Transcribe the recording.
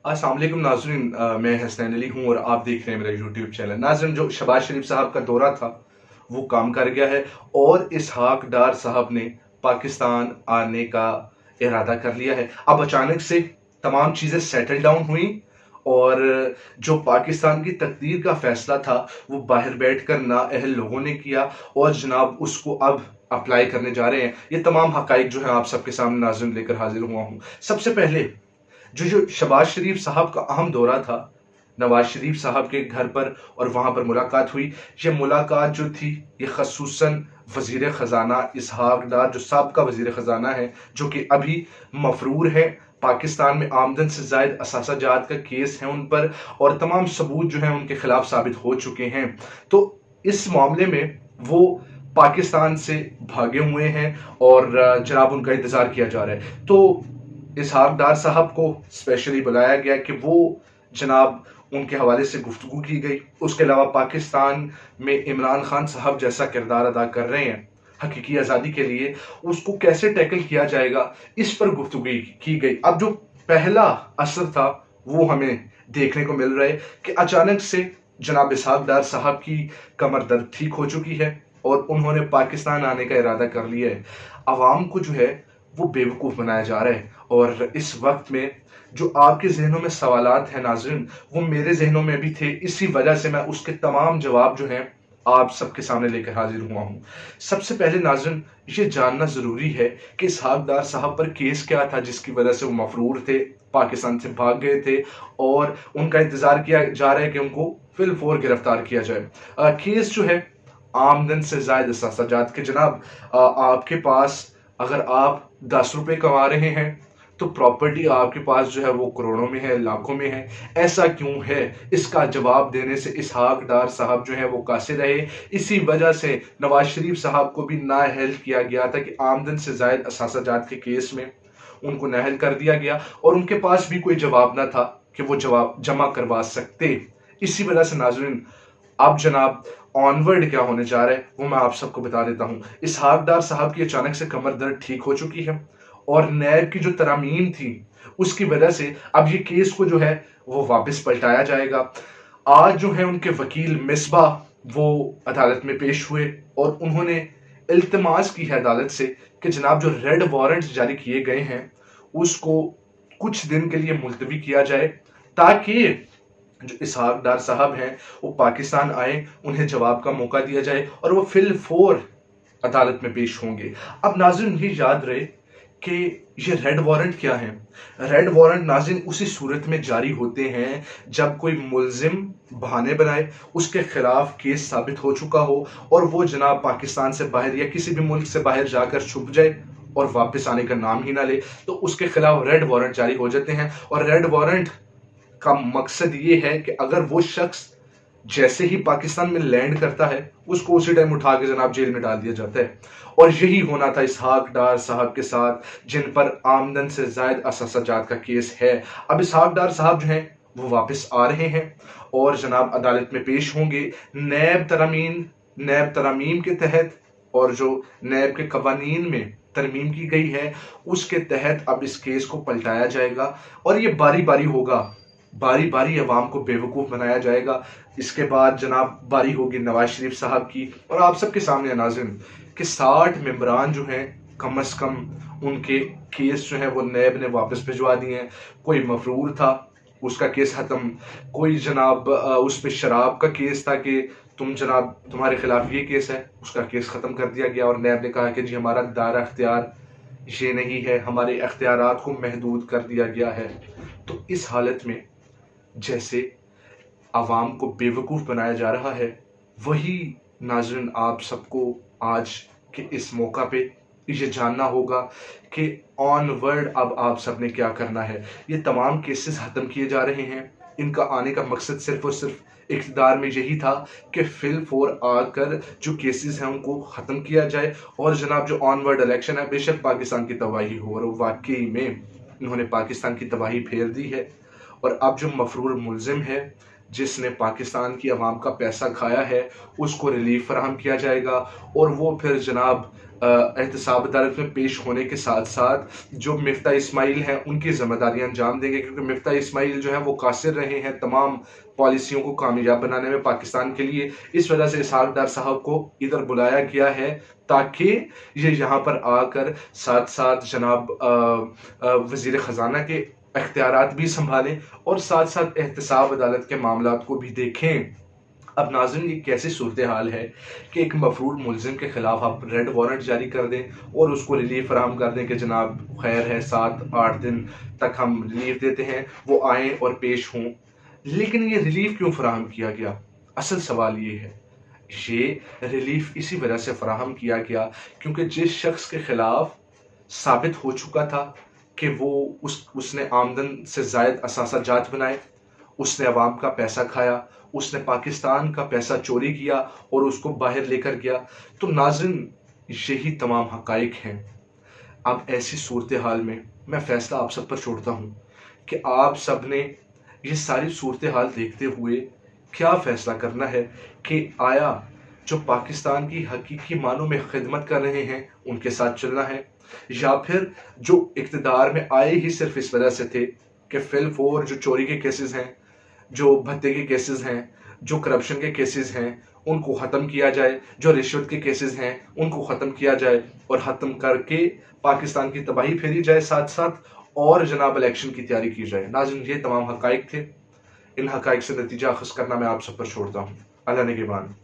अस्सलाम वालेकुम नाज़रीन, मैं हसनैन अली हूँ और आप देख रहे हैं मेरा यूट्यूब चैनल। नाज़रीन, जो शहबाज शरीफ साहब का दौरा था वो काम कर गया है और इसहाक डार साहब ने पाकिस्तान आने का इरादा कर लिया है। अब अचानक से तमाम चीज़ें सेटल डाउन हुई और जो पाकिस्तान की तकदीर का फैसला था वो बाहर बैठकर नाअहल लोगों ने किया और जनाब उसको अब अप्लाई करने जा रहे हैं। ये तमाम हकाइक जो है आप सबके सामने नाज़रीन लेकर हाजिर हुआ हूँ। सबसे पहले जो शहबाज शरीफ साहब का अहम दौरा था नवाज शरीफ साहब के घर पर और वहां पर मुलाकात हुई। ये मुलाकात जो थी ये खसूसन वजीर खजाना इसहाक डार, जो साबका वजीर खजाना है, जो कि अभी मफरूर है पाकिस्तान में, आमदन से जायद असासाजात का केस है उन पर और तमाम सबूत जो है उनके खिलाफ साबित हो चुके हैं। तो इस मामले में वो पाकिस्तान से भागे हुए हैं और जनाब उनका इंतजार किया जा रहा है। तो इसहाक डार साहब को स्पेशली बुलाया गया कि वो जनाब उनके हवाले से गुफ्तगू की गई। उसके अलावा पाकिस्तान में इमरान खान साहब जैसा किरदार अदा कर रहे हैं हकीकी आज़ादी के लिए, उसको कैसे टैकल किया जाएगा, इस पर गुफ्तगू की गई। अब जो पहला असर था वो हमें देखने को मिल रहा है कि अचानक से जनाब इसहाक डार साहब की कमर दर्द ठीक हो चुकी है और उन्होंने पाकिस्तान आने का इरादा कर लिया है। आवाम को जो है वो बेवकूफ़ बनाया जा रहा है और इस वक्त में जो आपके जहनों में सवालात हैं नाज़रीन, वो मेरे जहनों में भी थे। इसी वजह से मैं उसके तमाम जवाब जो हैं आप सबके सामने लेकर हाजिर हुआ हूँ। सबसे पहले नाज़रीन, ये जानना ज़रूरी है कि इसहाक डार साहब पर केस क्या था जिसकी वजह से वो मफरूर थे, पाकिस्तान से भाग गए थे और उनका इंतज़ार किया जा रहा है कि उनको फिलफोर गिरफ्तार किया जाए। केस जो है आमदन से जायद साजात के। जनाब, आपके पास अगर आप 10 रुपए कमा रहे हैं तो प्रॉपर्टी आपके पास जो है वो करोड़ों में है, लाखों में है। ऐसा क्यों है? इसका जवाब देने से इसहाक डार साहब जो है वो कासिर रहे। इसी वजह से नवाज शरीफ साहब को भी नाअहल किया गया था कि आमदन से जायद असासाजात के केस में उनको नाअहल कर दिया गया और उनके पास भी कोई जवाब ना था कि वो जवाब जमा करवा सकते। इसी वजह से नाजरीन, अब जनाब ऑनवर्ड क्या होने जा रहा है वो मैं आप सबको बता देता हूं। इसहाक डार साहब की अचानक से कमर दर्द ठीक हो चुकी है और नैब की जो तरामीम थी उसकी वजह से अब ये केस को जो है वो वापस पलटाया जाएगा। आज जो है उनके वकील मिसबा वो अदालत में पेश हुए और उन्होंने इल्तिमास की है अदालत से कि जनाब जो रेड वारंट जारी किए गए हैं उसको कुछ दिन के लिए मुलतवी किया जाए ताकि जो इसहाक डार साहब हैं वो पाकिस्तान आए, उन्हें जवाब का मौका दिया जाए और वो फिल फोर अदालत में पेश होंगे। अब नाज़रीन ये याद रहे कि ये रेड वारंट क्या है। रेड वारंट नाज़रीन उसी सूरत में जारी होते हैं जब कोई मुल्जिम बहाने बनाए, उसके खिलाफ केस साबित हो चुका हो और वो जनाब पाकिस्तान से बाहर या किसी भी मुल्क से बाहर जाकर छुप जाए और वापस आने का नाम ही ना ले, तो उसके खिलाफ रेड वारंट जारी हो जाते हैं। और रेड वारंट का मकसद ये है कि अगर वो शख्स जैसे ही पाकिस्तान में लैंड करता है उसको उसी टाइम उठा के जनाब जेल में डाल दिया जाता है। और यही होना था इसहाक डार साहब के साथ जिन पर आमदन से जायद असासाजात का केस है। अब इसहाक डार साहब जो हैं वो वापस आ रहे हैं और जनाब अदालत में पेश होंगे नैब तरामीम के तहत। और जो नैब के कवानीन में तरमीम की गई है उसके तहत अब इस केस को पलटाया जाएगा और ये बारी बारी होगा, बारी बारी अवाम को बेवकूफ़ बनाया जाएगा। इसके बाद जनाब बारी होगी नवाज शरीफ साहब की। और आप सबके सामने नाज़रीन कि 60 मेंबरान जो हैं कम अज़ कम उनके केस जो है वो नैब ने वापस भिजवा दिए हैं। कोई मफरूर था उसका केस ख़त्म, कोई जनाब उस पर शराब का केस था कि तुम जनाब तुम्हारे खिलाफ ये केस है, उसका केस ख़त्म कर दिया गया और नैब ने कहा कि जी हमारा दायरा अख्तियार ये नहीं है, हमारे अख्तियारात को महदूद कर दिया गया है। तो इस हालत में जैसे आवाम को बेवकूफ़ बनाया जा रहा है, वही नाज़रीन आप सबको आज के इस मौका पे ये जानना होगा कि ऑनवर्ड अब आप सब ने क्या करना है। ये तमाम केसेस ख़त्म किए जा रहे हैं, इनका आने का मकसद सिर्फ और सिर्फ इक़्तिदार में यही था कि फिल फोर आकर जो केसेस हैं उनको ख़त्म किया जाए और जनाब जो ऑनवर्ड इलेक्शन है, बेशक पाकिस्तान की तबाही हो और वाकई में इन्होंने पाकिस्तान की तबाही फेर दी है। और अब जो मफरूर मुल्जिम है जिसने पाकिस्तान की आवाम का पैसा खाया है उसको रिलीफ फराहम किया जाएगा और वो फिर जनाब एहतसाब अदालत में पेश होने के साथ साथ जो मिफ्ता इस्माइल हैं उनकी जिम्मेदारियां अंजाम देंगे, क्योंकि मिफ्ता इस्माइल जो है वो कासिर रहे हैं तमाम पॉलिसियों को कामयाब बनाने में पाकिस्तान के लिए। इस वजह से इसहाक डार साहब को इधर बुलाया गया है ताकि ये यहाँ पर आकर साथ साथ जनाब वजीर ख़जाना के इख्तियारात भी संभालें और साथ साथ एहतसाब अदालत के मामलात को भी देखें। अब नाज़रीन, ये कैसी सूरत हाल है कि एक मफरूर मुलजिम के खिलाफ आप रेड वारंट जारी कर दें और उसको रिलीफ फराहम कर दें कि जनाब खैर है 7-8 दिन तक हम रिलीफ देते हैं, वो आएँ और पेश हों। लेकिन ये रिलीफ क्यों फराहम किया गया? असल सवाल ये है, ये रिलीफ इसी वजह से फराहम किया गया क्योंकि जिस शख्स के खिलाफ साबित हो चुका था कि वो उसने आमदन से जायद असासा जात बनाए, उसने अवाम का पैसा खाया, उसने पाकिस्तान का पैसा चोरी किया और उसको बाहर लेकर गया, तो नाज़रीन यही तमाम हकाइक हैं। अब ऐसी सूरत हाल में मैं फैसला आप सब पर छोड़ता हूँ कि आप सब ने ये सारी सूरत हाल देखते हुए क्या फैसला करना है कि आया जो पाकिस्तान की हकीकी मानों में खिदमत कर रहे हैं उनके साथ चलना है, या फिर जो इक़्तिदार में आए ही सिर्फ इस वजह से थे कि फिल फोर जो चोरी के केसेस हैं, जो भत्ते के केसेस हैं, जो करप्शन के केसेस हैं, उनको ख़त्म किया जाए, जो रिश्वत के केसेस हैं उनको ख़त्म किया जाए और ख़त्म करके पाकिस्तान की तबाही फेरी जाए साथ साथ, और जनाब इलेक्शन की तैयारी की जाए। नाज़रीन, ये तमाम हकाइक थे। इन हकाइक से नतीजा अखज़ करना मैं आप सब पर छोड़ता हूँ। अल्लाह निगहबान।